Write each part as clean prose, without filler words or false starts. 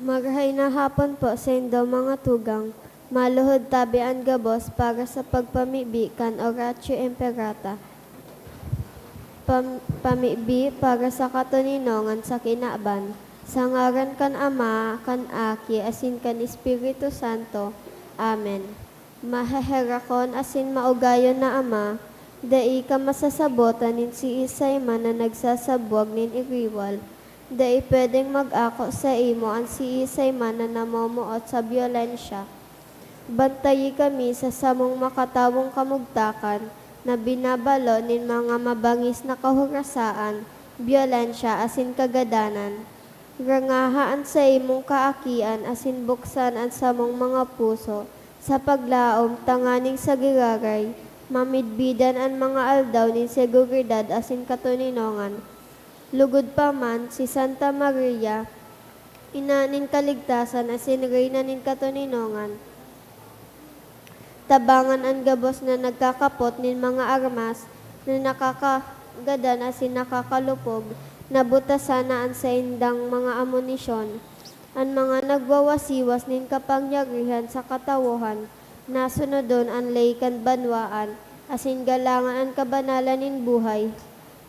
Maghay na hapon po sa indo mga tugang, maluhod tabian gabos para sa pagpamibi kan Oratio Imperata. Pamibi para sa katuninongan sa kinaaban, sa ngaran kan Ama, kan Aki, asin kan Espiritu Santo. Amen. Maheherakon asin maugayon na Ama, dai ka masasabotan nin si Isay man na nagsasabwag nin iriwal, dai pwedeng mag-ako sa imo ang si Isay man na namomuot sa biyolensya. Bantayi kami sa samong makatawong kamugtakan na binabalo nin mga mabangis na kahurasaan, biyolensya asin kagadanan. Rangahaan sa imong kaakian asin buksan ang samong mga puso sa paglaom tanganing sa giraray, mamidbidan ang mga aldaw ni seguridad asin katuninongan. Lugod pa man si Santa Maria, ina nin kaligtasan asin reyna nin katuninongan. Tabangan ang gabos na nagkakapot nin mga armas na nakakagadan asin nakakalupog, nabutasan na ang sa indang mga amunisyon. Ang mga nagwawasiwas nin kapangyarihan sa katawuhan, nasunodon ang laykan banwaan, asin galangan ang kabanalan nin buhay.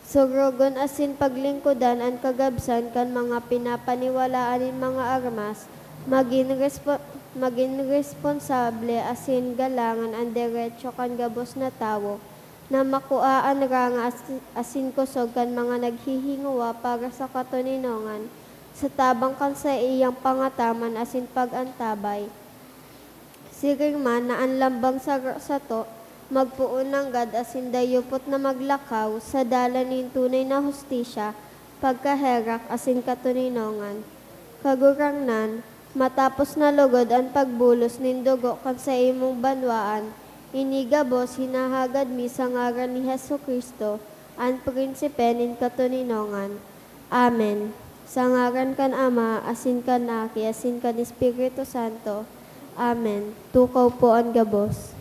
Surugon asin paglingkudan ang kagabsan kan mga pinapaniwalaan nin mga armas, maging responsable asin galangan ang diretsyo kan gabos na tawo, na makuaan ranga asin kusog kan mga naghihinguwa para sa katuninongan, sa tabang kan sa iyang pangataman asin pagantabay. Siring man na ang lambang sa to, magpuon ng gad asin dayupot na maglakaw sa dala nin tunay na hustisya, pagkaherak asin katuninongan. Kagurangnan, matapos na lugod ang pagbulos nin dugo kan sa imong banwaan, inigabos hinahagad mi sa ngaran ni Hesu Kristo, ang prinsipe nin katuninongan. Amen. Sa ngaran kan Ama, asin kan Aki, asin kan Espiritu Santo. Amen. Tukaw po ang gabos.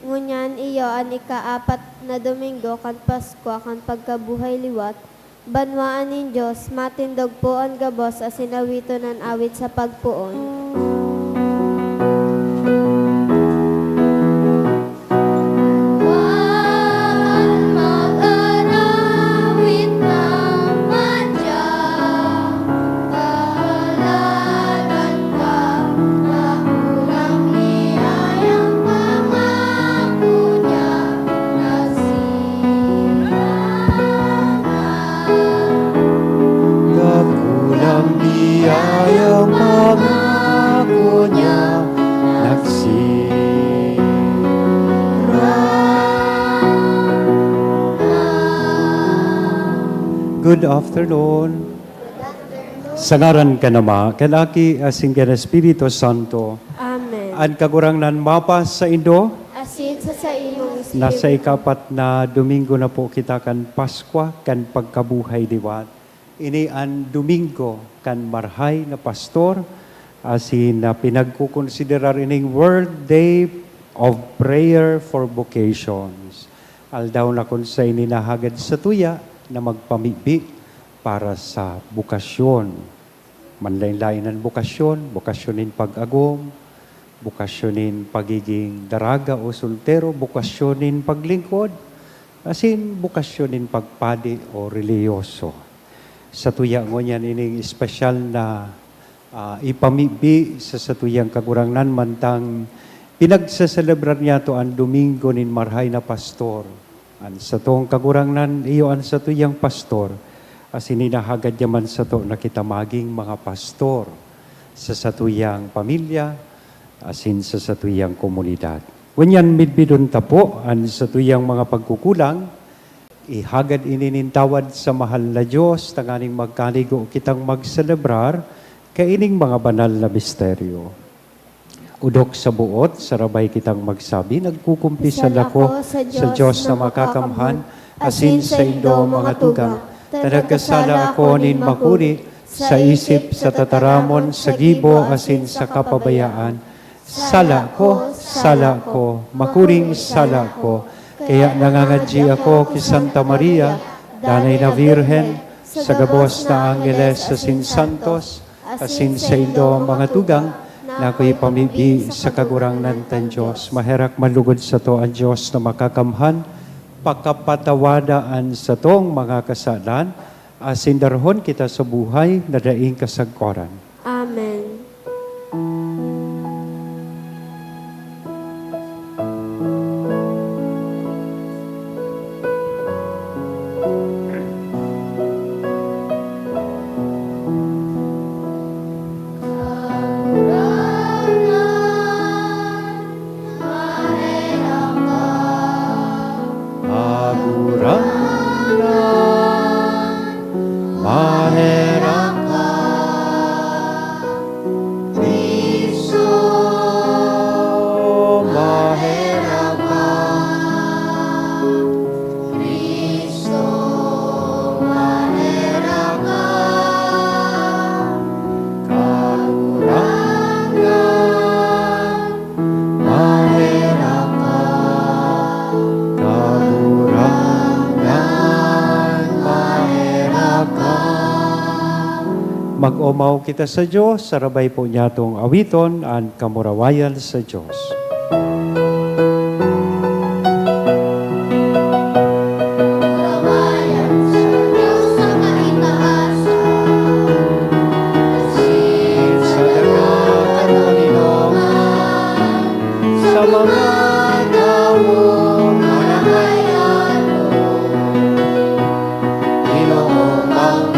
Ngunyan iyo ang ikaapat na Domingo kan Pasko kan pagkabuhay liwat, banwaan nin Diyos, matindog po ang gabos asin awito ng awit sa pagpuon. Biyayang pangako Good afternoon. Sa ngaran ka nama, kanaki asin ka na Espiritu Santo, Amen. an kagurangnan mapas sa Indo, Asin sa imong espiritu. nasa ikapat na Domingo na po kita kan Paskwa, kan pagkabuhay diwat. Ini an Domingo kan marhay na pastor, asin na pinagkukonsiderar ining World Day of Prayer for Vocations. Aldaw na kung sa ininahagad sa tuya na magpamibi para sa bukasyon. Manlain-lainan bukasyon, bukasyonin pag-agom, bukasyonin pagiging daraga o sultero, bukasyonin paglingkod, asin bukasyonin pagpadi o reliyoso. Sa tuya ngunyan ining espesyal na ipamibi sa satuyang kagurangnan mantang pinagsaselebrar niya to ang Domingo nin marhay na pastor. An sa tong kagurangnan iyo an sa tuyang pastor, as ininahagad yaman sa to na kita maging mga pastor sa satuyang pamilya, asin sa satuyang komunidad. Kunyan midbidon tapo an sa tuyang mga pagkukulang, ihagad ininintawad sa mahal na Diyos, tanganing magkaligo kitang magselebrar, kaining mga banal na misteryo. Udok sa buot, sarabay kitang magsabi, nagkukumpisan ako sa Diyos na makakamhan, asin sa Indo mga tugang, nagkasala ako nin makuri, sa isip, sa tataramon, sa gibo, asin sa kapabayaan. Sala ko, makuring sala ko, kaya nangangadji ako ki Santa Maria, danay na Virhen, sa gabos na Angeles, asin Santos, asin sa Indo mga tugang, na ako'y pamibi sa kagurangnan tan Diyos. Maherak malugod sa to ang Diyos na makakamhan, pakapatawadaan sa tong mga kasalan, asin darhon kita sa buhay na daing kasagkoran. Amen. Mag-umaw kita sa Diyos, sarabay po niya itong awiton ang kamurawayan sa Diyos. Sa dagat at kalinongan, sa mga tawong mananayan mo, Ginoong ang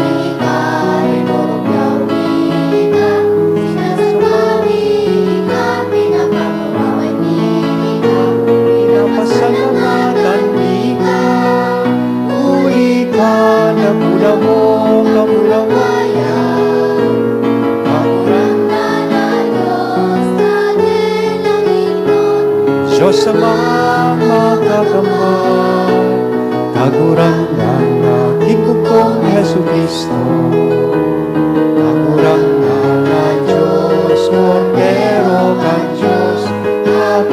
Diyos sa mga makakamahal, kagurangnan na ikukong Jesucristo, kagurangnan na Diyos, Cordero kang Diyos,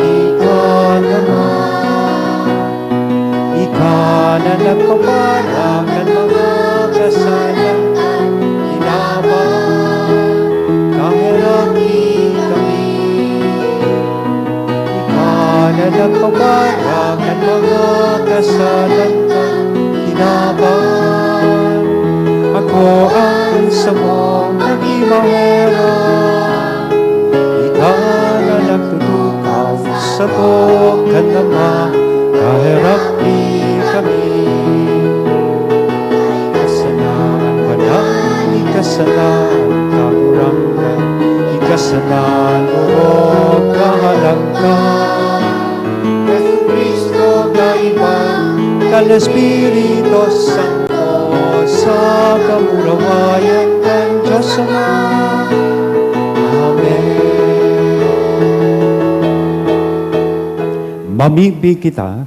ikaw naman. Ikaw na nagpaparakan mga kasalan, inaman, kahiraki kami. Na nagpaparakan mga kasalan ng tinaban. Ako ang samong nag-imahera, ikaw na nagtutukaw sa tokan naman, kahirapi kami. Ikasanan walang ikasanan, kakurangan, ikasanan o kahalanggan. Kal Espiritu Santo, sa kamurawayan kan Diyos Ama. Mamibi kita,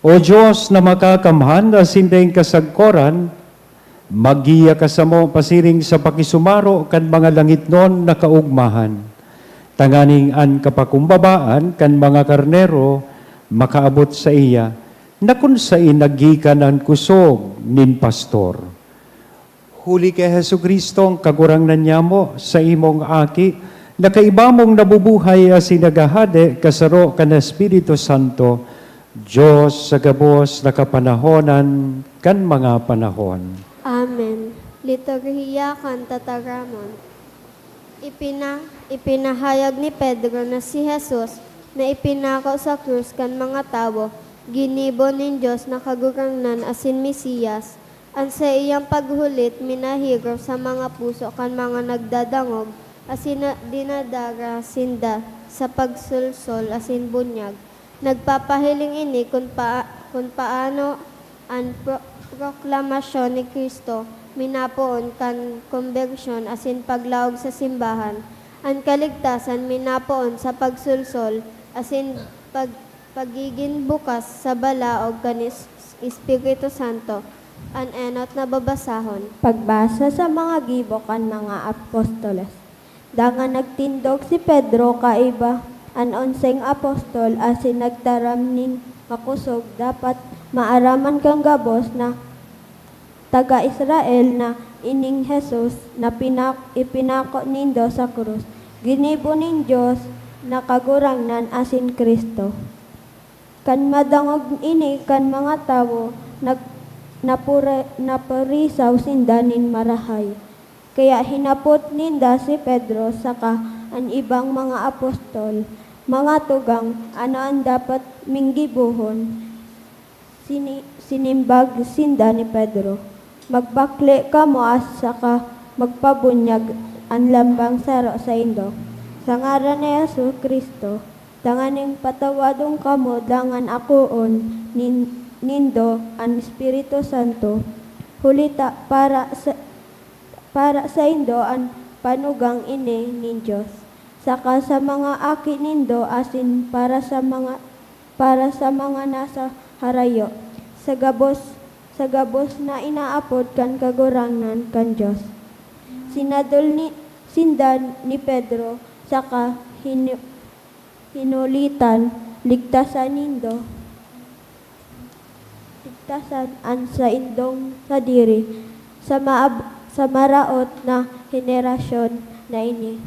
O Diyos na makakamhan asin dayeng kasagkoran, magiya ka sa mo pasiring sa pakisumaro kan mga langit non na kaugmahan. Tanganing an kapakumbabaan kan mga karnero makaabot sa iya, na kung sa inagikan ang kusog nin pastor. Huli kay Hesu Kristo ang kagurangnan niya mo sa imong aki, na kaibamong nabubuhay as sinagahade kasaro kan Espiritu Santo, Diyos sa gabos na kapanahonan kan mga panahon. Amen. Liturhiya kan tataramon. Ipinahayag ni Pedro na si Jesus na ipinako sa krus kan mga tao, ginibo nin Diyos na kagurangnan asin Mesiyas, ang sa iyang paghulit minahiro sa mga puso kan mga nagdadangog, asin dinadara sinda sa pagsulsol asin bunyag. Nagpapahiling ini kung paano ang proklamasyon ni Kristo minapoon kan konbersyon asin paglaog sa simbahan. Ang kaligtasan minapoon sa pagsulsol asin pagiging bukas sa balaog kan Espiritu Santo. Ang enot na babasahon. Pagbasa sa mga gibokan mga apostoles. Dangan nagtindog si Pedro kaiba an onseng apostol asin nagtaram ning makusog dapat maaraman kang gabos na taga-Israel na ining Jesus na ipinako nindo sa krus. Ginibo nin Diyos na kagurangnan asin Kristo. Kan madangog ini kan mga tao napurisaw sinda nin marahay. Kaya hinapot ninda si Pedro saka ang ibang mga apostol, mga tugang, ano ang dapat minggibuhon. Sinimbag sinda ni Pedro. Magbakli ka mo as saka magpabunyag ang lambang saro sa indo. Sa ngaran ni Yesu Kristo, danganing patawadong kamo dangan akoon nindo ang Espiritu Santo. Hulita para sa indo ang panugang ini nin Diyos. Saka sa mga aki nindo asin para sa mga nasa harayo. Sa gabos na inaapod kan kagurangnan kan Diyos. Sinda ni Pedro saka hinulitan ligtasan nindo. Ligtasan an sa indong sadiri sa maraot na henerasyon na ini.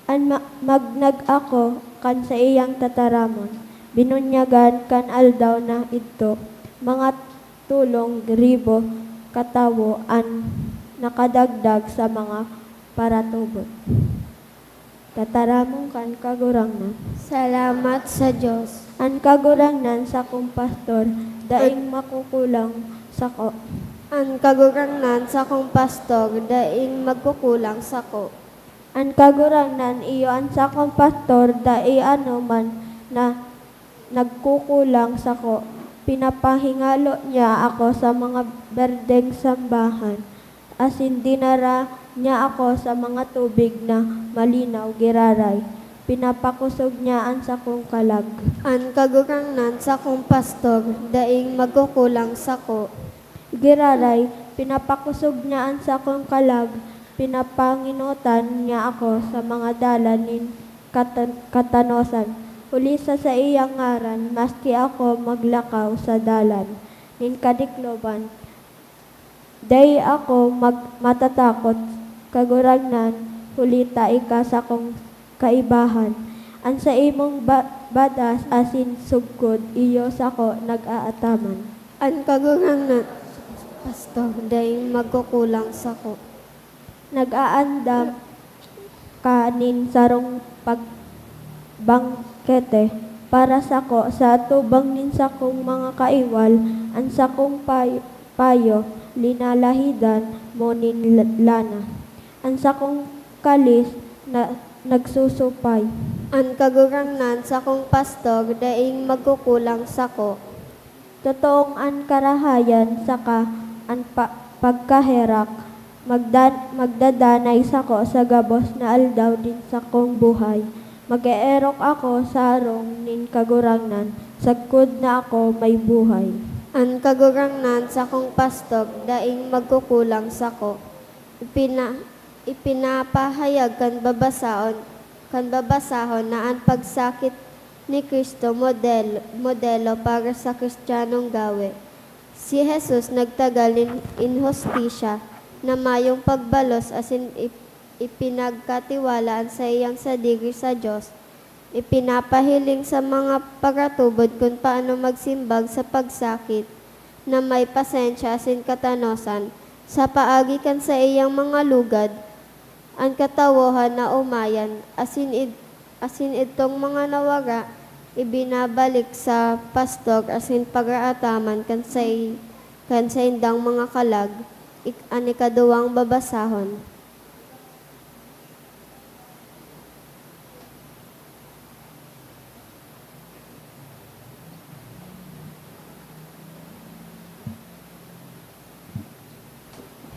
An magnag ako kan sa iyang tataramon. Binunyagan kan aldaw na ito. Mga tulong ribo katawo an nakadagdag sa mga paratubot. Tataramon kan kagurangnan. Salamat sa Diyos. An kagurangnan sa kong pastor, daing makukulang sako. Ang kagurangnan sa kong pastor, daing magkukulang sako. An kagurangnan iyo an sa kong pastor, dai ano man na nagkukulang sako. Pinapahingalo niya ako sa mga berdeng sambahan. Asin dinara niya ako sa mga tubig na malinaw giraray. Pinapakusog niya ang sakong kalag. Ang kagurangnan sa kong pastor, daing magkukulang sako. Giraray, pinapakusog niya ang sakong kalag. Pinapanginutan niya ako sa mga dalanin katanosan. Huli sa iyang ngaran, maski ako maglakaw sa dalan. Nin kadikloban, day ako matatakot, kagurangnan, hulita ika sa kong kaibahan. Ang sa imong badas asin sugkod, iyo sa ko nag-aataman. Ang kagurangnan, pastor, daing magkukulang sako. Nag-aandam kanin sarong pagbangkete para sako sa tubang nin sakong mga kaiwal, ang sakong payo linalahidan mo nin lana. Ang sakong kalis na nagsusupay. Ang kagurangnan sa kong pastor, daing magkukulang sako. Totoong an karahayan saka an pagkaherak, magdadanay sako sa gabos na aldaw din sa kong buhay. Mag-eerok ako sa arong nin kagurangnan, sagkod na ako may buhay. An kagurangnan sa kong pastog, daing magkukulang sako. Ipinapahayag kan babasahon na ang pagsakit ni Kristo modelo para sa Kristiyanong gawe. Si Jesus nagtagal in hostisya na mayong pagbalos asin ipinagkatiwalaan sa iyang sadiri sa Diyos. Ipinapahiling sa mga paratubod kung paano magsimbag sa pagsakit na may pasensya asin katanosan sa paagi kan sa iyang mga lugad, ang katawohan na umayan, asin itong mga nawara, ibinabalik sa pastog asin pag-aataman kan sa indang mga kalag, ang ikaduwang babasahon.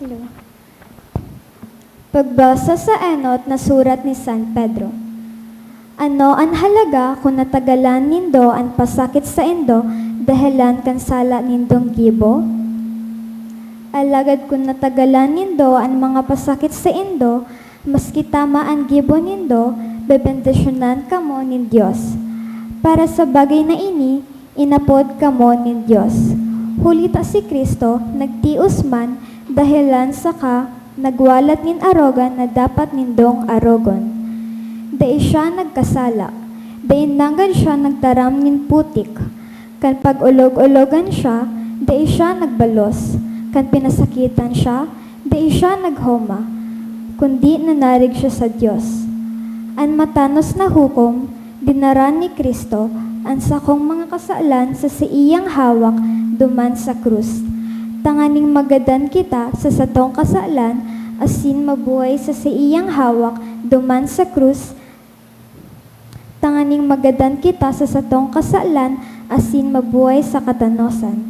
Hello. Pagbasa sa enot na surat ni San Pedro. Ano ang halaga kung natagalan nindo ang pasakit sa indo dahilan kan sala nindong gibo? Alagad kung natagalan nindo ang mga pasakit sa indo, maski tama ang gibo nindo, bebendisyonan kamo nin Dios. Para sa bagay na ini, inapod kamo nin Dios. Hulita si Kristo, nagtios man, dahilan sa nagwalat nin arogan na dapat nindong arogon. Dai siya nagkasala, dai nangan siya nagtaram nin putik. Kan pag-ulog-ulogan siya, dai siya nagbalos. Kan pinasakitan siya, dai siya naghoma, kundi nanarig siya sa Diyos. An matanos na hukom, dinaran ni Kristo, ang sakong mga kasaalan sa iyang hawak duman sa krus. Tanganing magadan kita sa satong kasaalan, asin mabuhay sa iyang hawak duman sa krus. Tanganing magadan kita sa satong kasaalan, asin mabuhay sa katanosan.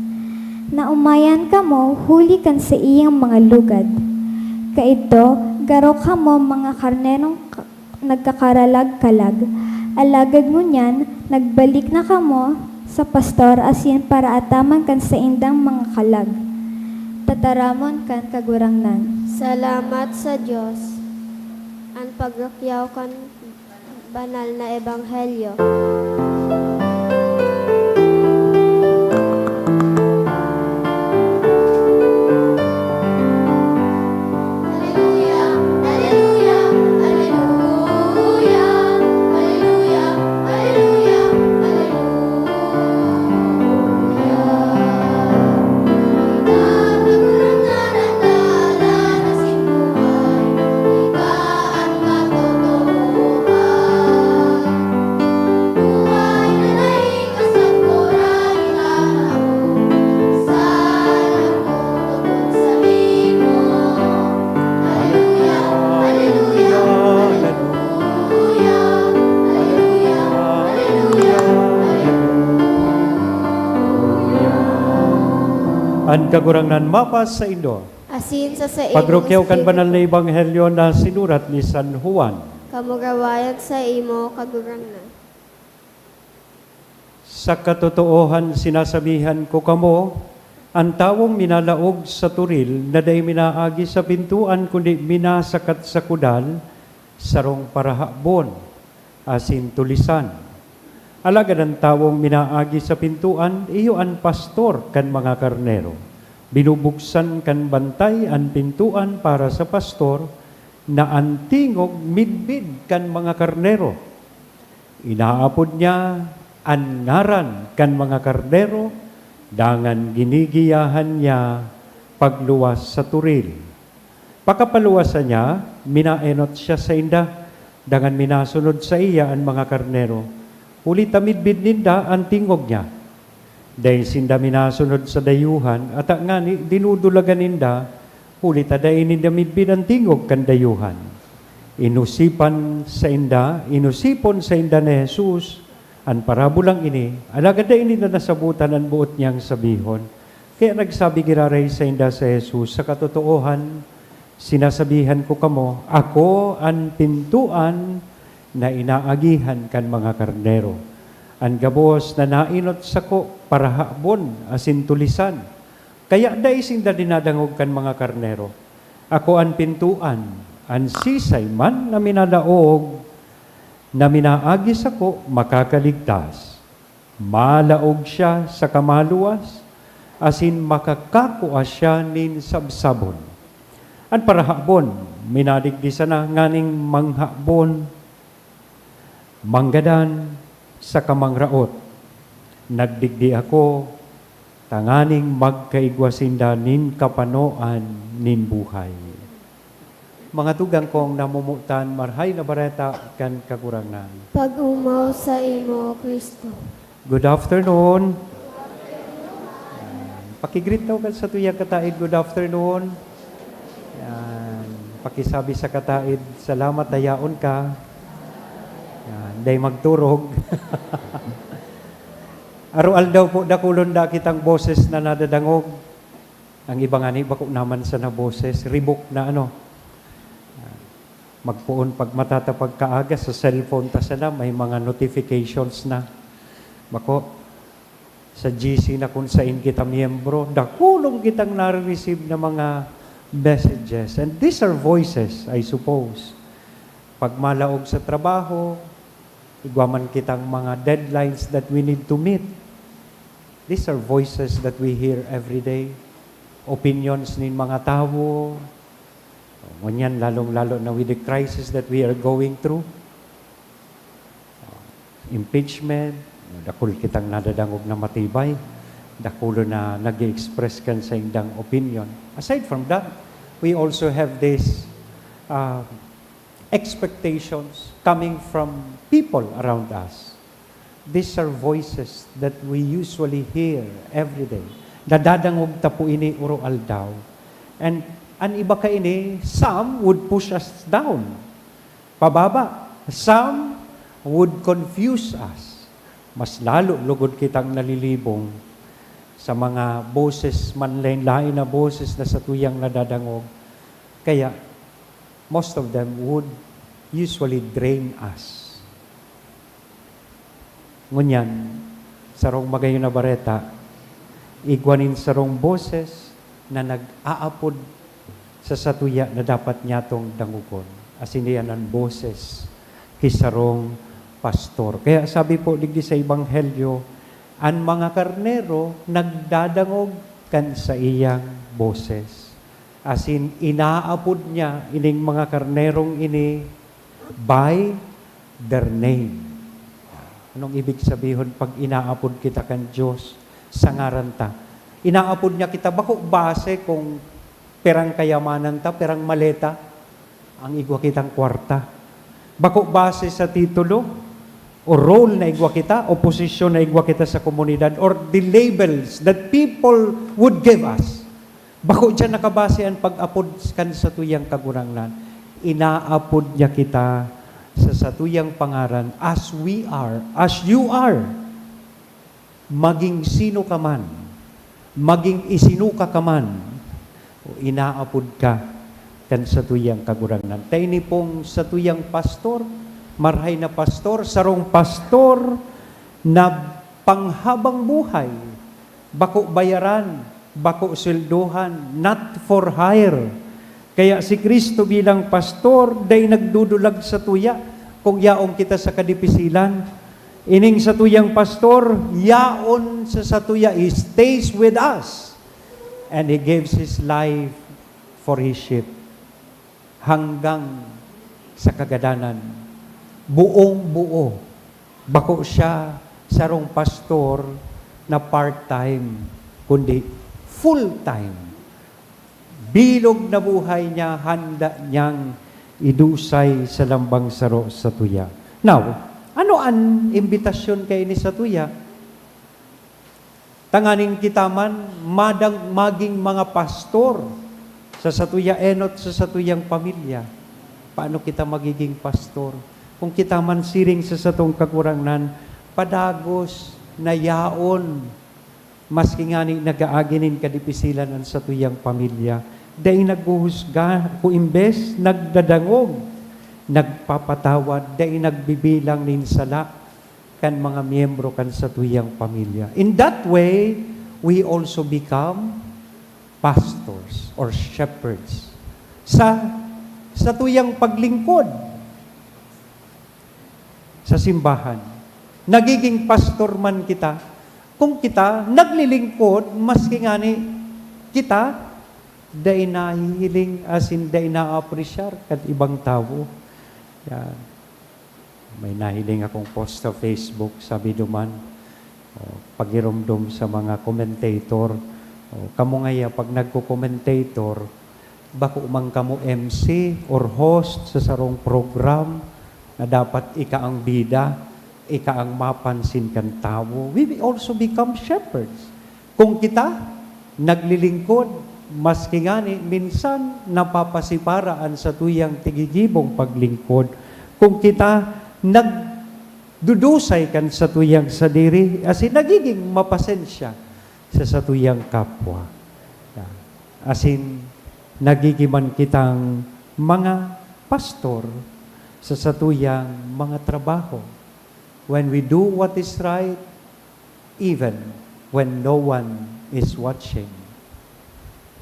Naumayan kamo, huli kan sa iyang mga lugad. Kaito, garo kamo mga karnerong nagkakaralag-kalag. Alagad mo niyan, nagbalik na kamo sa pastor asin para ataman kan sa indang mga kalag. Tataramon kan kagurangnan. Salamat sa Diyos. Ang pagrakyaw kan banal na ebanghelyo. Ang kagurangnan mapas sa indo. Asin sa imong Pagrukyaw kan espiritu, banal na ebanghelyo na sinurat ni San Juan. kamugawayag sa imo kagurangnan. Sa katotoohan sinasabihan ko kamo, ang tawong minalaog sa turil na day minaagi sa pintuan kundi minasakat sa kudal, sarong parahabon, asin tulisan. Alagad ang tawong minaagi sa pintuan, iyo ang pastor kan mga karnero. Binubuksan kan bantay ang pintuan para sa pastor, na antingog midbid kan mga karnero. Inaapod niya ang ngaran kan mga karnero, dangan ginigiyahan niya pagluwas sa turil. Pagkapaluwasan niya, minaenot siya sa inda, dangan minasunod sa iya ang mga karnero. Uli tamidbid ninda ang tingog niya. Dahil sinda minasunod sa dayuhan, at nga dinudulagan ninda, uli taday ninda midbid ang tingog kan dayuhan. Inusipon sa inda ni Jesus, ang parabulang ini, alagad da ini na nasabutan ang buot niyang sabihon, Kaya nagsabi giraray sa inda sa Jesus, sa katotoohan, sinasabihan ko kamo, ako ang pintuan na inaagihan kan mga karnero. Ang gabos na nainot sako para habon asin tulisan. Kaya dahil sinda dinadangog kan mga karnero. Ako ang pintuan, ang sisay man na minadaog, na minaagis ako, makakaligtas. Malaog siya sa kamaluwas, asin makakakuha siya nin sabsabon. At para habon, minadigdisa na nganing manghabon, manggadan sa kamangraot. Nagdigdi ako, tanganing magkaigwasinda nin kapanoan nin buhay. Mga tugang kong namumutan, marhay na bareta kan kakurangan. Pag-umaw sa imo, Kristo. Good afternoon. Pakigreet daw ka sa tuyang kataid, good afternoon. Yan. Pakisabi sa kataid, salamat dayaon ka. Yan. Day magturog. Arual daw po dakulon da kitang boses na nadadangog. Ang iba nga ni bako naman sa na boses, ribok na ano. Magpuon pag matatapag kaaga sa cellphone ta sana, may mga notifications na. Bako, sa GC na kung saan kita miyembro, dakulong kitang nare-receive na mga messages. And these are voices, I suppose. Pag malaog sa trabaho, igwaman kitang mga deadlines that we need to meet. These are voices that we hear every day. Opinions nin mga tao. Ngunyan, lalong-lalo na with the crisis that we are going through. Impeachment, dakul kitang nadadangog na matibay. Dakulo na nag-express kan sa indang opinion. Aside from that, we also have these expectations coming from people around us. These are voices that we usually hear every day. Nadadangog tapo ini uro aldaw. And an iba ka ini, some would push us down, pababa. Some would confuse us. Mas lalo lugod kitang nalilibong sa mga boses, manlain-lain na boses na sa tuyang nadadangog. Kaya, most of them would usually drain us. Ngunyan, sarong magayon na bareta, igwanin sarong boses na nag-aapod sa satuya na dapat niyatong dangugon. Asiniyan ang boses kisarong pastor. Kaya sabi po digdi sa Ebanghelyo, ang mga karnero nagdadangog kan sa iyang boses. Asin inaapod niya ining mga karnerong ini by their name. Anong ibig sabihin pag inaapod kita kan Diyos sa ngaran ta? Inaapod niya kita bako base kung perang kayamanan ta, perang maleta, ang igwa kitang kwarta. Bako base sa titulo, o role na igwa kita, o posisyon na igwa kita sa komunidad, or the labels that people would give us. Bako dyan nakabase ang pag-apod kan sa tuyang kagurangan. Inaapod niya kita sa satuyang pangaran as we are, as you are. Maging sino ka man, maging isinuka ka man, o inaapod ka kan sa tuyang kagurangan. Tayo ni pong sa tuyang pastor, marhay na pastor, sarong pastor na panghabang buhay, bako bayaran, bako sweldohan, not for hire. Kaya si Kristo bilang pastor, day nagdudulag sa tuya, kung yaong kita sa kadipisilan, ining sa tuyang pastor, yaon sa satuya, he stays with us. And he gives his life for his sheep. Hanggang sa kagadanan. Buong buo. Bako siya sarong pastor na part-time, kundi full-time. Bilog na buhay niya, handa niyang idusay sa lambang saro sa tuya. Now, ano ang imbitasyon kay ni sa tuya? Tanganing kita man, maging mga pastor sa satuya enot sa satuyang pamilya. Paano kita magiging pastor? Kung kita man siring sa satong kakurangan, padagos na yaon maski nga ni nagaaginin kadipisilan ang sa tuyang pamilya, dahil nagbuhusga, kung imbes, nagdadangog, nagpapatawad, dahil nagbibilang ninsala, kan mga miyembro kan sa tuyang pamilya. In that way, we also become pastors or shepherds sa tuyang paglingkod sa simbahan. Nagiging pastor man kita, kung kita naglilingkod, maski nga ni kita, dahil nahihiling asin dahil na-appreciate kat ibang tao. Yan. May nahiling akong post sa Facebook, sabi duman, pagirumdum sa mga commentator, kamo ngaya pag nagko-commentator, bako man kamo MC or host sa sarong program na dapat ika ang bida, ika ang mapansin kan tao, we also become shepherds. Kung kita naglilingkod, maski nga ni, minsan napapasiparaan sa tuyang tigigibong paglingkod. Kung kita nagdudusay kan sa tuyang sadiri, asin nagiging mapasensya sa satuyang kapwa. Asin nagigiman kitang mga pastor sa satuyang mga trabaho. When we do what is right, even when no one is watching.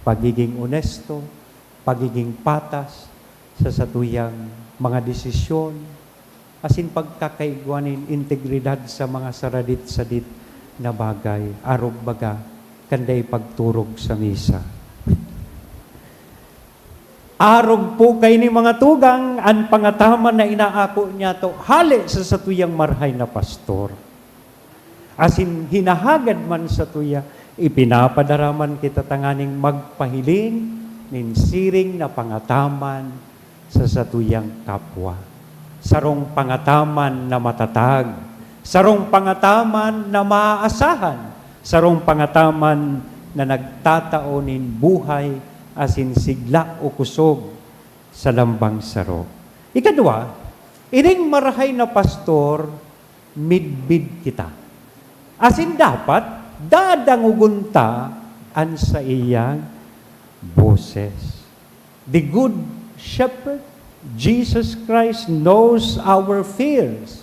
Pagiging onesto, pagiging patas sa satuyang mga desisyon, asin pagkakaigwanin integridad sa mga saradit-sadit na bagay, arog baga, kanday pagturog sa misa. Arog po kay ni mga tugang, ang pangataman na inaako niya to, hali sa satuyang marhay na pastor. Asin hinahagad man sa tuya, ipinapadaraman kita tanganing magpahiling, ninsiring na pangataman sa satuyang kapwa. Sarong pangataman na matatag, sarong pangataman na maaasahan, sarong pangataman na nagtataonin buhay asin sigla o kusog sa lambang saro. Ikadua, ining marahay na pastor, midbid kita. Asin dapat, dadangugunta an sa iyang boses. The good shepherd, Jesus Christ knows our fears.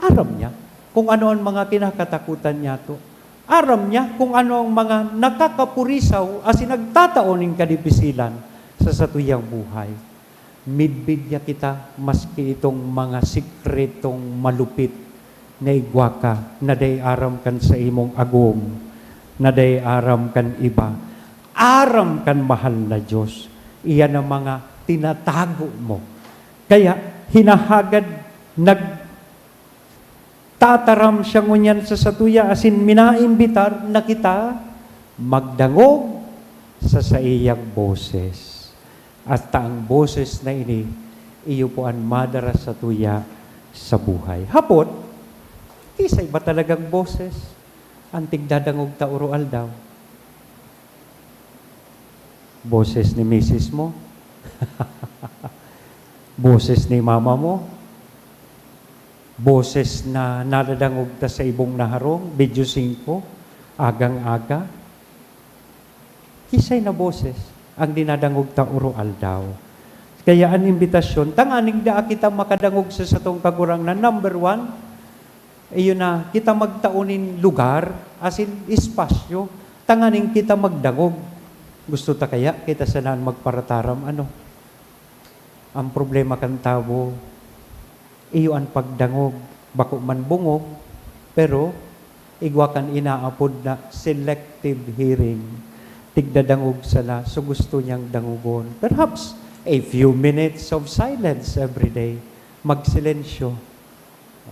Aram niya kung ano ang mga kinakatakutan niya to. Aram niya kung ano ang mga nakakapurisaw asin nagtataoning kadipisilan sa satuyang buhay. Midbid niya kita maski itong mga sikretong malupit na igwaka na day aram kan sa imong agong, na day aram kan iba. Aram kan mahal na Diyos. Iyan ang mga tinatago mo. Kaya hinahagad nagtataram siya ngunyan sa satuya asin minaimbitar na kita magdangog sa iyang boses. At ang boses na ini iyo po ang madara sa tuya sa buhay. Hapot, isay ba talagang boses? Antig dadangog ta urual daw. Boses ni misis mo? Boses ni mama mo? Boses na nadadangog ta sa ibong naharong, video 5, agang-aga? Kisay na boses ang dinadangog ta urual daw. Kaya ang imbitasyon, tanganing da kita makadangog sa satong kagurang na number 1, ayun na, kita magtaunin lugar, asin espasyo, tanganing kita magdangog. Gusto ta kaya, kita sanaan magparataram, ano? Ang problema kan tao, iyo ang pagdangog, bako man bungog, pero igwa kan inaapod na selective hearing, tigdadangog sala, so gusto niyang dangugon. Perhaps a few minutes of silence every day, magsilensyo.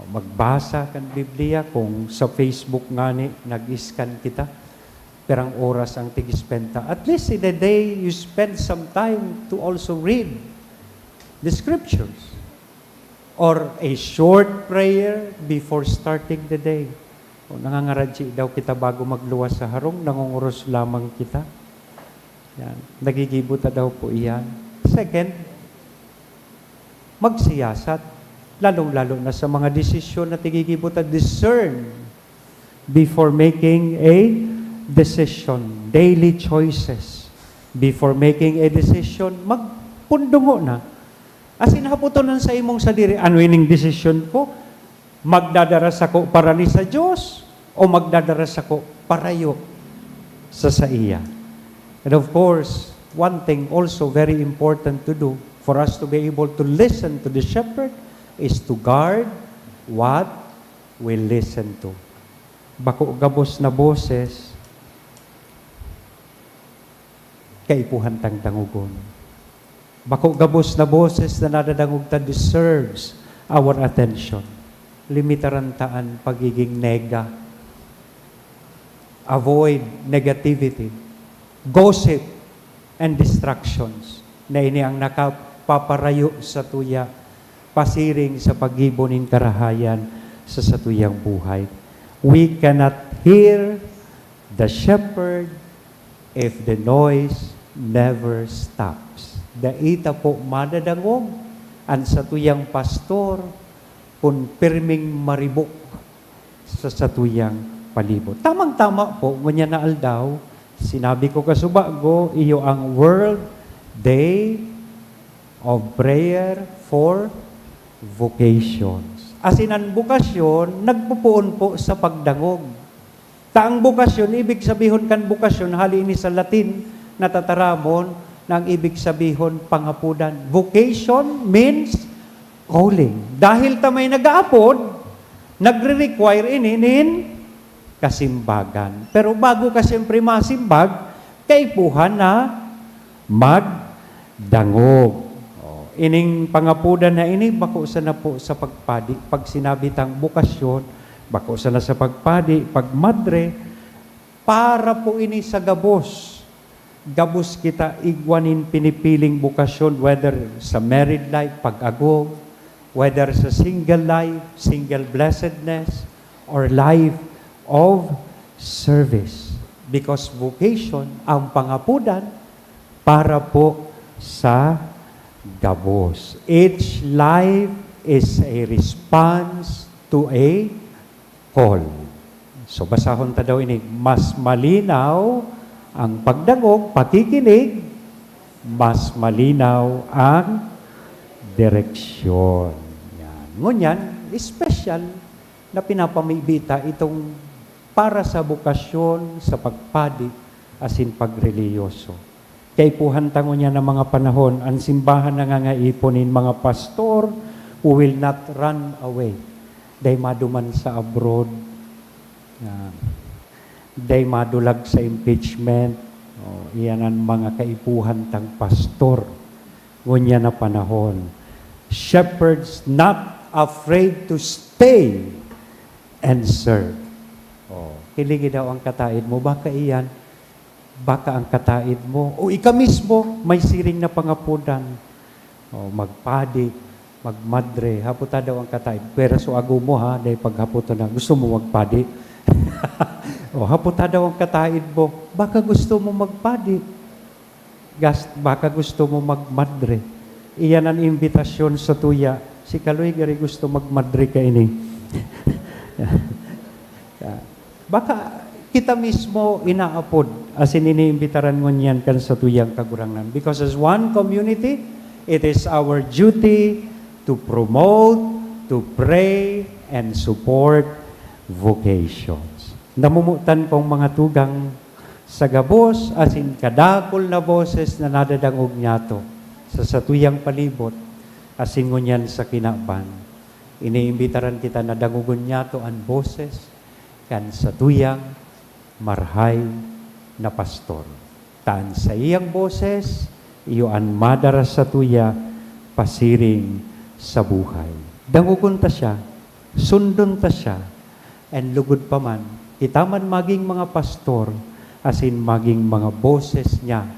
Magbasa kan Biblia, kung sa Facebook nga ni, nag-scan kita, perang oras ang tigispenta. At least in a day, you spend some time to also read the scriptures. Or a short prayer before starting the day. O nangangaradji daw kita bago magluwas sa harong, nangunguros lamang kita. Yan. Nagigibuta daw po iyan. Second, magsiyasat. Lalong-lalo na sa mga desisyon na tigigibuta, discern before making a decision, daily choices. Before making a decision, magpundungo na. As in, haputonan sa imong sadiri, ano ining decision ko? Magdadaras ako para ni sa Diyos o magdadaras ako parayo sa iya? And of course, one thing also very important to do for us to be able to listen to the shepherd is to guard what we listen to. Bako gabos na boses, kaipuhan tang dangugon. Bako gabos na boses na nadadangog ta deserves our attention. Limitaran taan pagiging nega. Avoid negativity, gossip, and distractions na ini ang nakapaparayo sa tuya, pasiring sa pagibonin karahayan sa satuyang buhay. We cannot hear the shepherd if the noise never stops. Daita po madadangog ang satuyang pastor kung pirming maribok sa satuyang palibot. Tamang-tama po, ngunya na aldaw, sinabi ko kasubago, iyo ang World Day of Prayer for Vocations. Asin ang bukasyon, nagpupuon po sa pagdangog. Taang bukasyon, ibig sabihon kan bukasyon, hali ini sa Latin, natataramon, na ang ibig sabihon pangapudan. Vocation means calling. Dahil tamay nag-aapod, nagre-require inin kasimbagan. Pero bago ka siyempre masimbag, kaipuhan na magdangog. Ining pangapudan na ini, bako sa na po sa pagpadi. Pag sinabi tang bukasyon, bako sa na sa pagpadi, pagmadre, para po ini sa gabos. Gabos kita igwanin pinipiling bukasyon, whether sa married life, pag-agog, whether sa single life, single blessedness, or life of service. Because vocation, ang pangapudan, para po sa gabos. Each life is a response to a call. So basahon ta daw ini, mas malinaw ang pagdangog, pakikinig, mas malinaw ang direksyon. Yan. Ngunyan, special na pinapamibita itong para sa bukasyon, sa pagpadi, asin pagreliyoso. Kay puhantango niya ng mga panahon, ang simbahan na ngangaiponin mga pastor who will not run away. Day maduman sa abroad, day madulag sa impeachment, iyan ang mga kaipuhan tang pastor. Ngunya na panahon. Shepherds not afraid to stay and serve. Kiligi daw ang kataid mo, baka iyan, baka ang kataid mo, o ika mismo, may siring na pangapudan. Magpadi, magmadre, haputa daw ang kataid. Pero so ago mo ha, dahil paghaputa na, gusto mo magpadi. Haputa daw ang kataid mo, baka gusto mo magpadi. Baka gusto mo magmadre. Iyan ang imbitasyon sa tuya. Si Kaloy gari gusto magmadre ka ini. Baka kita mismo inaapod as iniimbitaran mo niyan kan sa tuyang kagurangan. Because as one community, it is our duty to promote, to pray, and support vocations. Namumutan pong mga tugang sa gabos, as in kadakol na boses na nadadangog niyato sa satuyang palibot, as in ngunyan sa kinaban. Iniimbitaran kita na dangugon niyato ang boses kan sa tuyang marhay na pastor. Taan sa iyang boses, iyo an madara sa tuya, pasiring sa buhay. Dangugon ta siya, sundon ta siya, and lugod pa man, kita man maging mga pastor, as in maging mga boses niya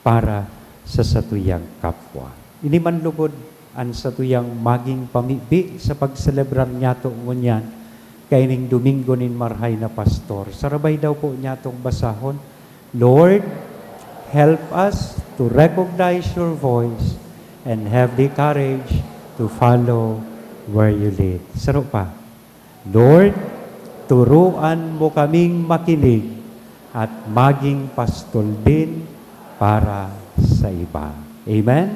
para sa satuyang kapwa. Ini man lugod ang satuyang maging pamibi sa pagselebrar niya to ngunyan, kaining Domingo nin marhay na pastor. Sarabay daw po niya itong basahon, Lord, help us to recognize your voice and have the courage to follow where you lead. Saro pa, Lord, turuan mo kaming makinig at maging pastol din para sa iba. Amen?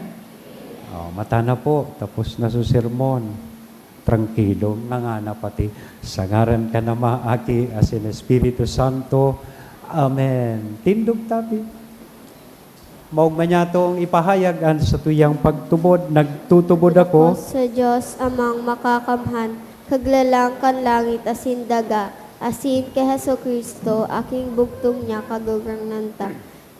Mata na po, tapos na sa sermon. Tranquilo, nga na pati. Sa ngaran ka na maaki as in Espiritu Santo. Amen. Tindog tabi. Maugma niya itong ipahayagan sa tuyang pagtubod. Nagtutubod ako. Sa Diyos amang makakamhan, kaglalang kan langit asin daga, asin kay Heso Kristo, aking bugtong niya kagugang nanta.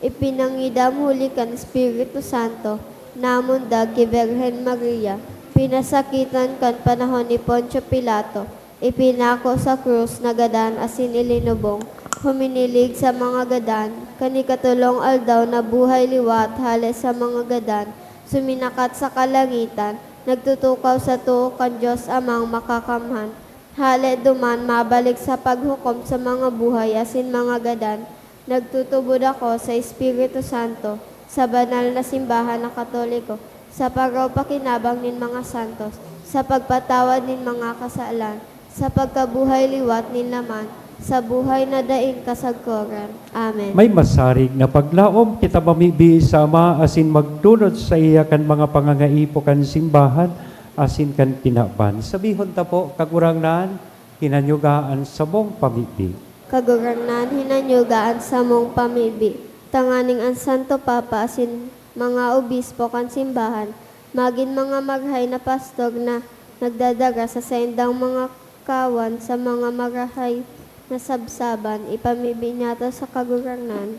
Ipinangidam huli kan Espiritu Santo, namunda kay Birhen Maria, pinasakitan kan panahon ni Poncio Pilato, ipinako sa krus na gadan asin ilinubong, huminilig sa mga gadan, kanikatulong aldaw na buhay liwat hale sa mga gadan, suminakat sa kalangitan, nagtutukaw sa tuo kan Diyos amang makakamhan, hale duman mabalik sa paghukom sa mga buhay asin mga gadan, nagtutubod ako sa Espiritu Santo, sa banal na simbahan na Katoliko, sa pagpapakinabang nin mga santos, sa pagpatawad nin mga kasalan, sa pagkabuhay liwat nin laman, sa buhay na daing kasagkoran. Amen. May masarig na paglaom kita mamibi sa Ama asin magdunod sa iya kan mga pangangaipo kan simbahan asin kan kinaban. Sabihon ta po kagurangnan hinanyugaan sa mong pamibi. Kagurangnan hinanyugaan sa mong pamibi. Tanganing ang Santo Papa asin mga obispo kan simbahan, magin mga maghay na pastor na nagdadaga sa saindang mga kawan sa mga maghay na sabsaban, ipamibi niya to sa kagurangnan.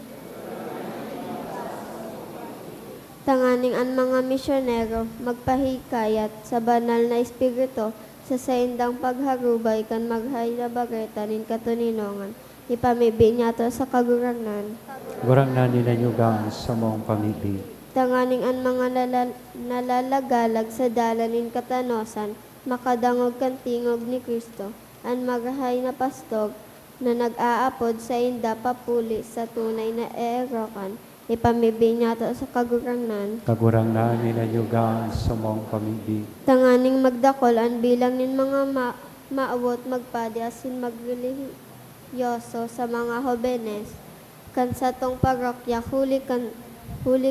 Tanganing ang mga misyonero, magpahikayat sa banal na espiritu, sa saindang pagharubay kan maghay na bageta nin katuninongan, ipamibi niya to sa kagurangnan. Gurangnan hinanyugaan sa mong pamibi. Tanganing ang mga nalalagalag sa dalanin katanosan, makadangog kan tingog ni Kristo, ang maghay na pastog, na nag-aapod sa inda papuli sa tunay na erokan, ipamibi niya to sa kagurangnan. Kagurangnan hinanyugaan sa mong pamibi. Tanganing magdakol ang bilang nin mga maawot magpadi asin magreliyoso sa mga hobenes, kan sa tong parokya huli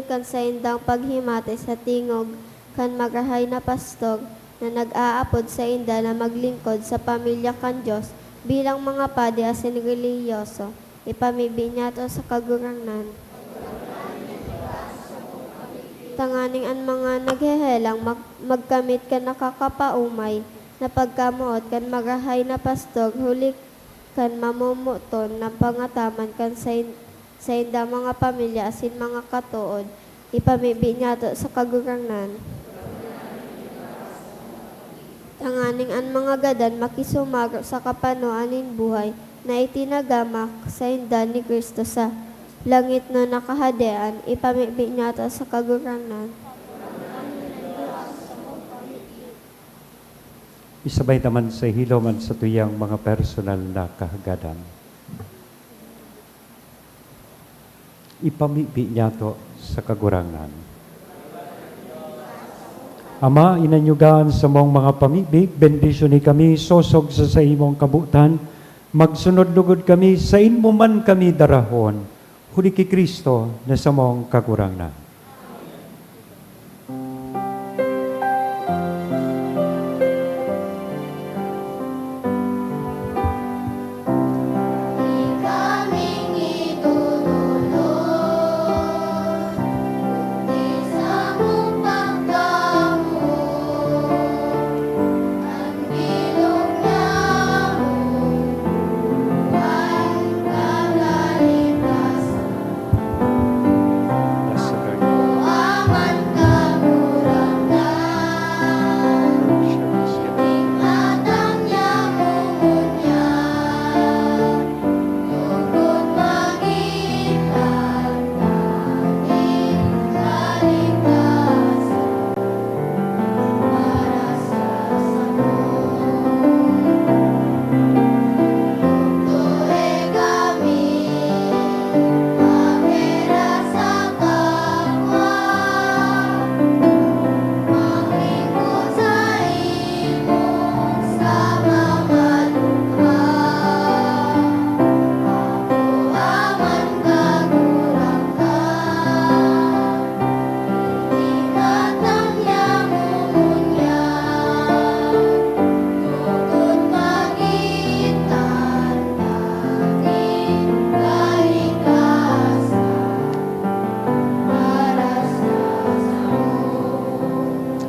kan sa indang paghimate sa tingog kan magahay na pastog na nag-aapod sa inda na maglingkod sa pamilya kan Diyos bilang mga padi asin reliyoso, ipamibi niya to sa kagurangnan. Tanganing ang mga naghehelang magkamit ka nakakapaumay na pagkamuot kan magahay na pastog huli kan mamumuton ng pangataman kan sa inda mga pamilya asin mga katuod, ipamibi niya to sa kagurangnan. Tanganing ang mga gadan makisumaro sa kapanoan nin buhay na itinagamak sa inda ni Kristo sa langit no nakahadean, ipamibi niya to sa kagurangnan. Isabay naman sa hiloman sa tuyang mga personal na kahagadan. Ipamibi niya to sa kagurangnan. Ama, inanyugaan sa mong mga pamibig, bendisyon ni kami, sosog sa imong kabutan, magsunod lugod kami, sa inmo man kami darahon, huli ki Kristo na sa mong kagurangnan. Nasa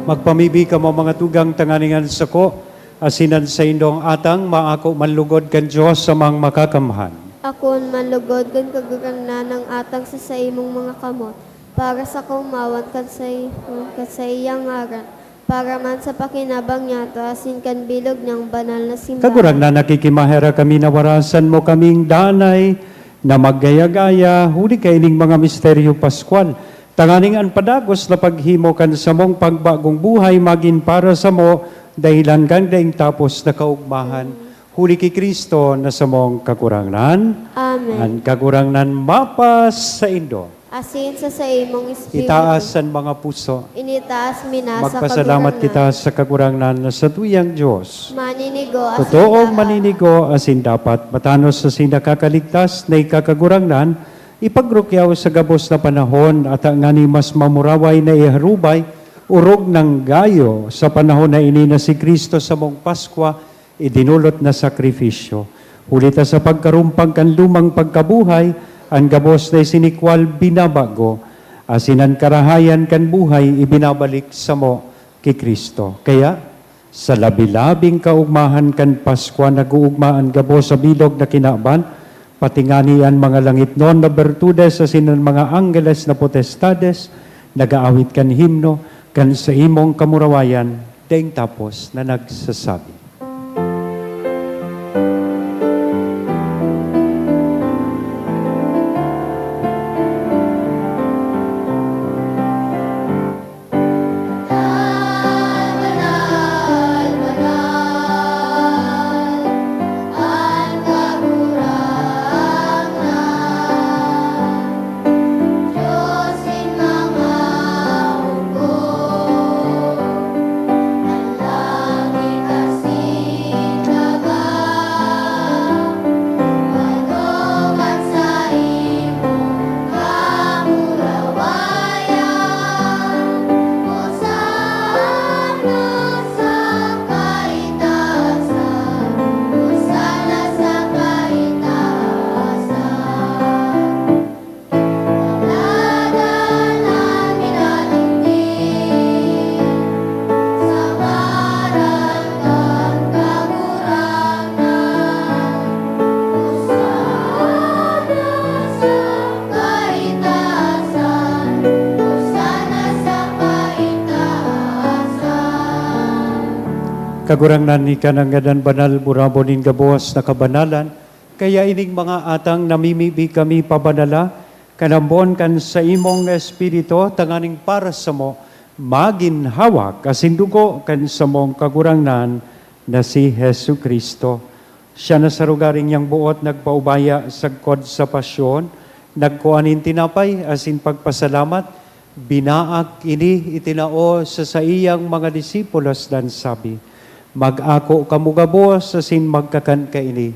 Magpamibi ka mo mga tugang tanganingan sa ko, asinan sa indong atang maako manlugod kan Diyos sa mga makakamhan. Akon manlugod kan kagagangnan ng atang sa imong mga kamot, para sa kaumawan kan sa iyang ngaran, para man sa pakinabang niya to asin kan bilog ng banal na simbahan. Kagurang na nakikimahera kami na warasan mo kaming danay na maggaya-gaya, huli kaining mga misteryo Pascual. Tanganing an padagos na paghimo kan sa mong pagbagong buhay magin para sa mo, dahilan kang daing tapos na kaugmahan. Huli kay Kristo na sa mong kakurangnan, Amen. an kakurangnan mapas sa indo. Asin sa imong espiritu. Itaas ang mga puso. Initaas mina sa Magpasalamat kagurangnan. kita sa kakurangnan na sa tuyang Diyos. Maninigo asin Totoong dapat. maninigo asin dapat matanos sa sinakakaligtas na ikakagurangnan, ipagrukyaw sa gabos na panahon at ang ngani mas mamuraway na iharubay, urog ng gayo sa panahon na ini na si Kristo sa mong Paskwa, idinulot na sakripisyo. Hulita sa pagkarumpang kan lumang pagkabuhay, ang gabos na sinikwal binabago, asinan karahayan kan buhay ibinabalik sa mo kay Kristo. Kaya, sa labi-labing kaugmahan kan Paskwa, nag-uugmaan gabos sa bilog na kinaban, patinganian mga langit noon na bertudes asinan mga anggeles na potestades, nagaawit kan himno, kan sa imong kamurawayan, daing tapos na nagsasabi. Kagurangnan ni kanangadan banal burabonin gabos na kabanalan, kaya ining mga atang namimibi kami pabanala, kanambon kan sa imong espiritu, tanganing para sa mo, maginhawak asin dugo kan sa mong kagurangnan na si Hesu Kristo. Siya na sa rugaring niyang buot nagpaubaya sagkod sa pasyon, nagkuanin tinapay asin pagpasalamat, binaak ini itinao sa iyang mga disipulos dan sabi, mag-ako kamugabos asin magkakan kaini,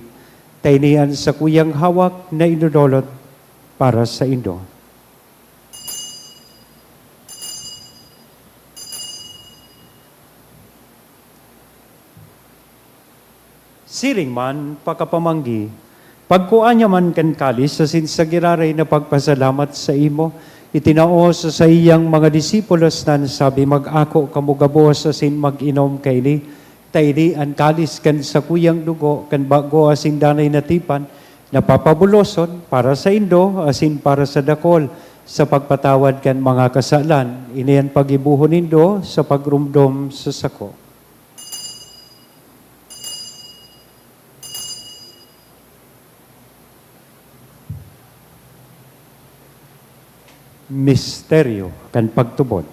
tainian sa kuyang hawak na inudolot para sa indo. Siring man, pakapamanggi, pagkuanya man kan kalis asin sa giraray na pagpasalamat sa imo, itinao sa iyang mga disipulos na sabi, mag-ako kamugabos asin mag-inom kaini, taini ang kalis kan sa kuyang dugo, kan bago asin danay natipan, napapabuloson para sa indo, asin para sa dakol, sa pagpatawad kan mga kasalan. Iniyan pagibuhon nindo sa pagrumdom sa sako. Misteryo kan pagtubod.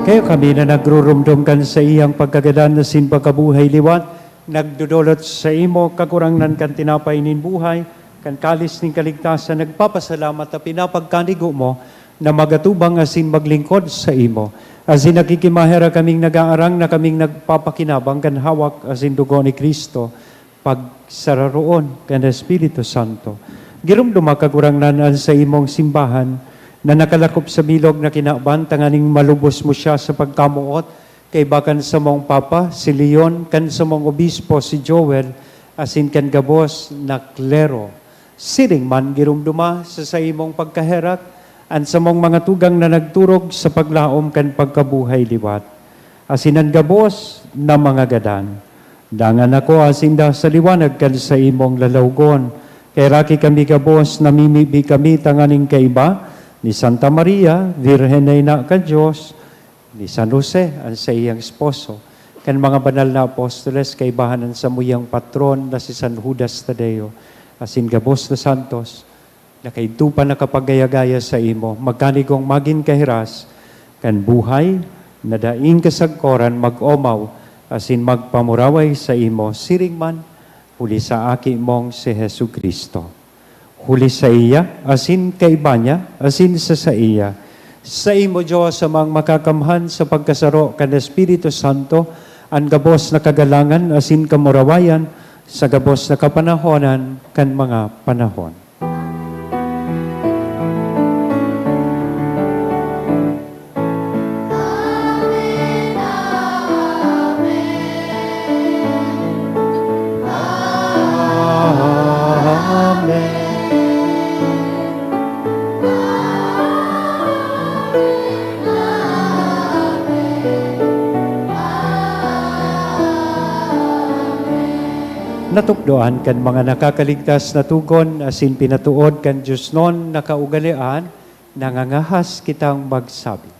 Kayo kami na nagrurumdumkan sa iyang pagkagadan na sin pagkabuhay liwat, nagdudulot sa imo kakurangnan kan tinapay nin buhay, kan kalis ning kaligtasan, nagpapasalamat at pinapagkanigo mo, na magatubang asin maglingkod sa imo. Asin nakikimahera kaming nag-aarang na kaming nagpapakinabang kan hawak asin dugo ni Kristo pagsararoon kan Espiritu Santo. Girumduma kagurang nanan sa imong simbahan na nakalakop sa bilog na kinaban tanganing malubos mo siya sa pagkamuot kay bakan sa mong Papa, si Leon, kan sa mong Obispo, si Joel, asin kan gabos na klero. Siring man girumduma sa imong pagkaherak, an sa mong mga tugang na nagturog sa paglaom kan pagkabuhay liwat. Asinan gabos na mga gadan. Dangan ako asinda sa liwanag kan sa imong lalawgon. Kay raki kami gabos, namimibi kami tanganing kaiba, ni Santa Maria, Virgen na ka Diyos, ni San Jose, ang sa iyang esposo, kan mga banal na apostoles, kay bahanan sa muyang patron na si San Judas Tadeo, asin gabos na santos, na kay tupa na kapagayagaya sa imo, magkanigong magin kahiras, kan buhay, na daing kasagkoran mag-omaw, asin magpamuraway sa imo, siring man, huli sa aki mong si Hesu Kristo. Huli sa iya, asin kaiba niya, asin sa iya, sa imo, Diyos, amang makakamhan sa pagkasaro kan Espiritu Santo, ang gabos na kagalangan, asin kamurawayan, sa gabos na kapanahonan, kan mga panahon. Natukdoan kan mga nakakaligtas na tugon, asin pinatuod kan Diyos non nakaugalian, nangangahas kitang magsabi.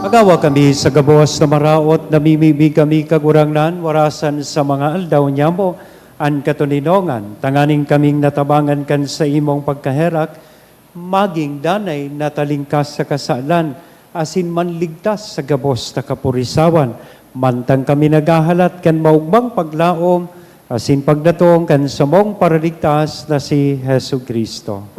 Agawa kami sa gabos na maraot, namimibig kami kagurangnan, warasan sa mga aldaw niya mo, an katuninongan, tanganing kaming natabangan kan sa imong pagkaherak, maging danay na talingkas sa kasalan, asin manligtas sa gabos na kapurisawan, mantang kami nagahalat kan maugmang paglaom, asin pagdatong kan sa mong paraligtas na si Hesu Kristo.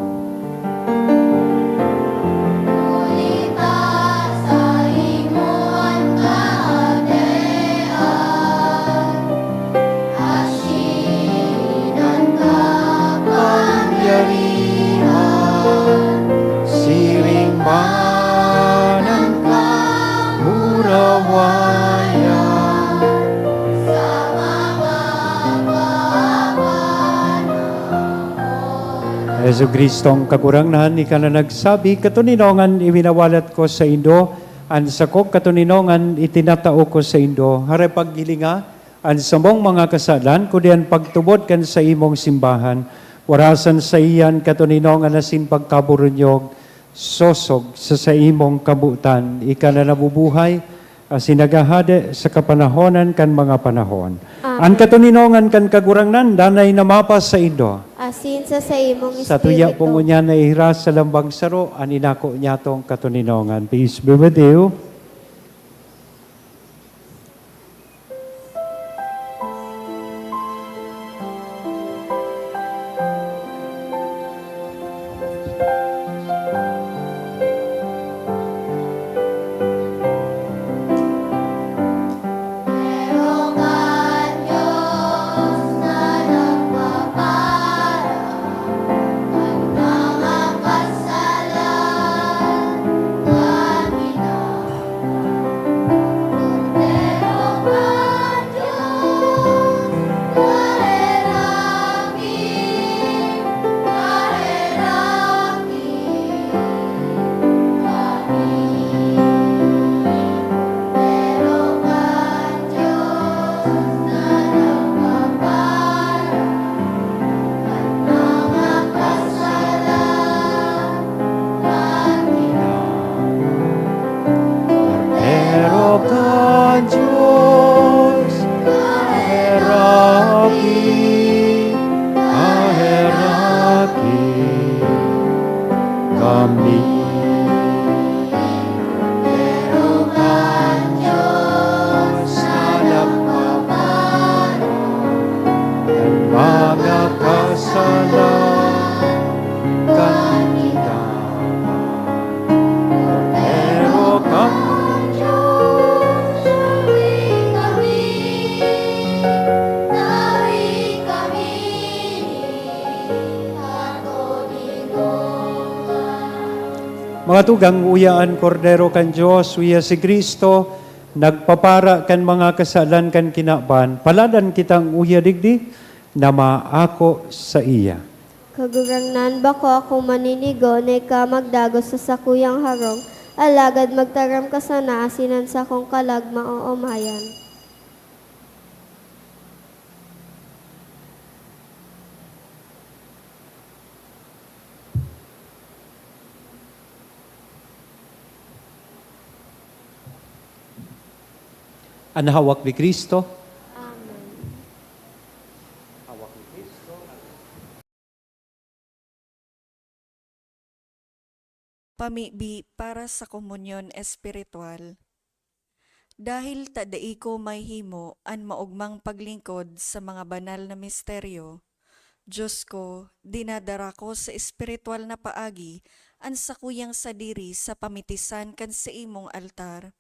Yesu Kristong kagurangnan, ika na nagsabi, katuninongan iwinawalat ko sa Indo, an sakop katuninongan itinatao ko sa Indo, haray paggilinga, an samong mga kasalan, kudian pagtubod kan sa imong simbahan, warasan sa iyan katuninongan na sin pagkaburunyog, sosog sa imong kabutan, ika na nabubuhay, sinagahade sa kapanahonan kan mga panahon. Ang katuninongan kan kagurangnan, danay namapas sa Indo. Asin sa imong Sa tuya espiritu. po mo niya na ihiras sa lambang saro, aninako niya tong katuninongan. Peace be with you. Pero ka Diyos, kaheraki kami. Pero ka Diyos, nagpaparan ng mga kasalanan kanina. Pero ka mga tugang uyaan kordero kan Diyos, uya si Kristo, nagpapara kan mga kasalan kan kinaban, paladan kitang uya digdi, na maako sa iya. Kagurangnan ba ko akong maninigo na ika magdagos sa sakuyang harong, alagad magtaram ka sana asinan sa kong kalag maoomayan. Anahawak ni Kristo, Pamibi para sa komunyon espiritual. Dahil tadai ko may himo an maugmang paglingkod sa mga banal na misteryo, Diyos ko, dinadara ko sa espiritual na paagi an sakuyang sadiri sa pamitisan kan sa imong altar.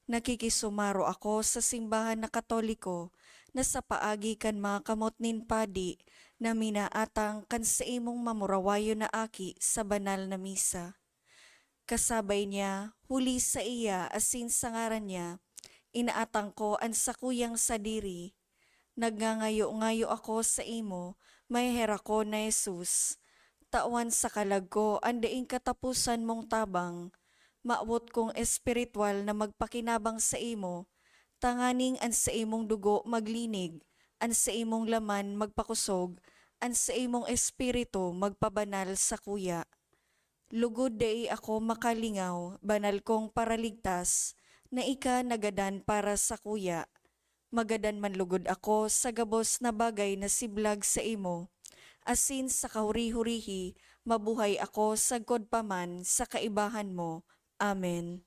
Nakikisumaro ako sa simbahan na Katoliko na sa paagi kan mga kamot nin padi na minaatang kan sa imong mamurawayo na aki sa banal na misa. Kasabay niya, huli sa iya asin sa ngaran niya, inaatang ko ang sakuyang sadiri. Nagngangayo-ngayo ako sa imo, may hera ko na Jesus. Tawan sa kalag ko, andaing katapusan mong tabang. Maawot kong espiritual na magpakinabang sa imo, tanganing an sa imong dugo maglinig, an sa imong laman magpakusog, an sa imong espiritu magpabanal sa kuya. Lugod dai ako makalingaw, banal kong paraligtas, na ika nagadan para sa kuya. Magadan man lugod ako sa gabos na bagay na siblag sa imo. Asin sa kahuri-hurihi, mabuhay ako sa godpaman sa kaibahan mo. Amen.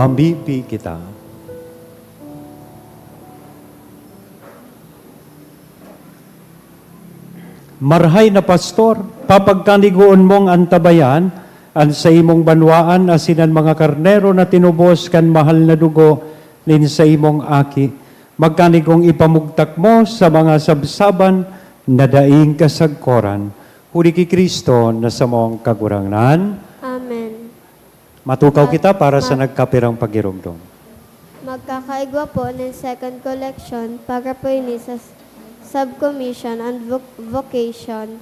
Pambibi kita. Marhay na pastor, papagkaniguon mong antabayan, an sa imong banwaan asinan mga karnero na tinubos kan mahal na dugo, nin sa imong aki. Magkanigong ipamugtak mo sa mga sabsaban na daing kasagkoran. Huli ki Kristo na sa mong kagurangan. Amen. Matukaw kita para sa nagkapirang pagirumdom. Magkakaigwa po ng second collection para po ini sa Subcommission on Vocation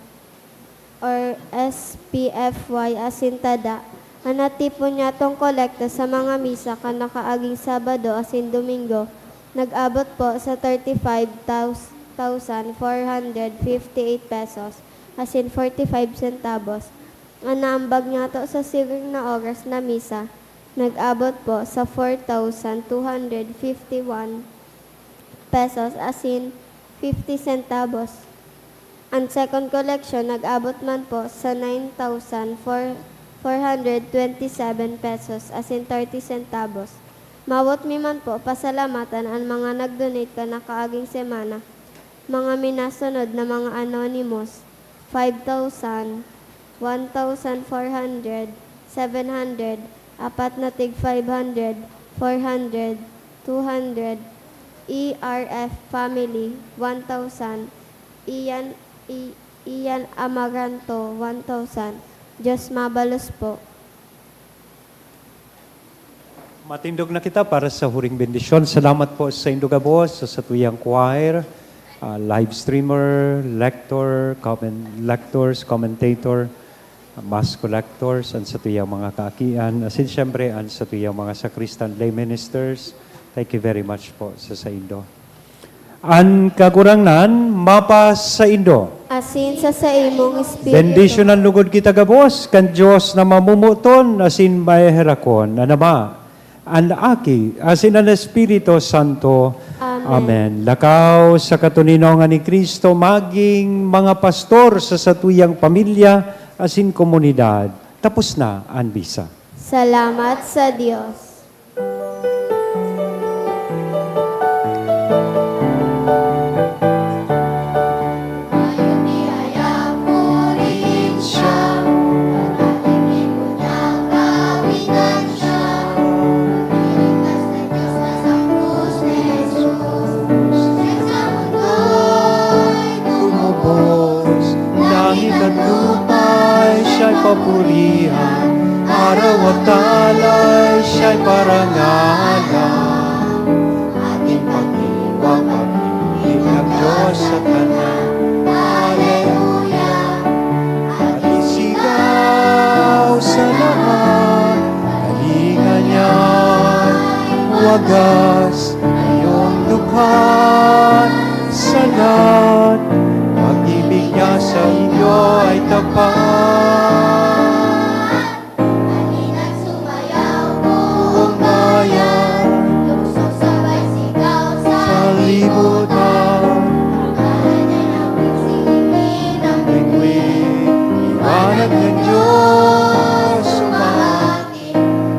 or SPFY asintada. Hanati po niya tong kolekta sa mga misa kan nakaaging Sabado asin Domingo. Nag-abot po sa 35,458 pesos asin 45 centavos. Ang naambag niya to sa siring na oras na misa. Nag-abot po sa 4,251 pesos asin 50 centavos. Ang second collection nag-abot man po sa 9,427 pesos asin 30 centavos. Mawot mi man po pasalamatan ang mga nag-donate ka na kaaging semana. Mga minasunod na mga anonymous, 5,000, 1,400, 700, apat na tig 500, 400, 200, ERF Family, 1,000, Ian Amaranto, 1,000. Diyos mabalos po. Matindog na kita para sa huring bendisyon. Salamat po sa Indugabos, sa Satuyang Choir, live streamer, lectors, commentator, mass collectors, ang Satuyang mga kaakian, asin siyempre ang Satuyang mga sakristan lay ministers. Thank you very much po sa Indo. Ang kagurangan, mapa sa Indo. Asin sa imong espiritu. Bendisyon ang lugod kita gabos, kan Diyos na mamumuton, asin maherakon, anama, ang aki, asin ang Espiritu Santo. Amen. Lakaw sa katuninongan ni Kristo, maging mga pastor sa satuyang pamilya, asin komunidad. Tapos na ang bisa. Salamat sa Diyos. Papurihan, araw at talay, siya'y parangalan. Ating pag-iwang pag-ibig ng Diyos sa Kanya. Hallelujah! At isigaw sa lahat, kalinga niya, wagas, iyong dukhan sa lahat. Pag-ibig niya sa iyo ay tapat.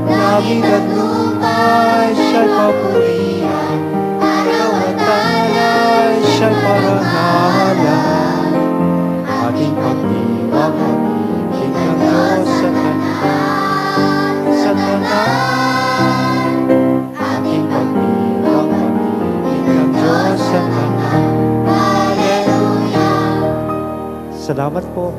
Langit at lupa siya'y papurihan, araw at talay siya'y parangalan. Ating pag-iwang pag-ibig ng Diyos sa Kanya, sa tanan. Ating pag-iwang pag-ibig ng Diyos sa Kanya. Hallelujah! Salamat po.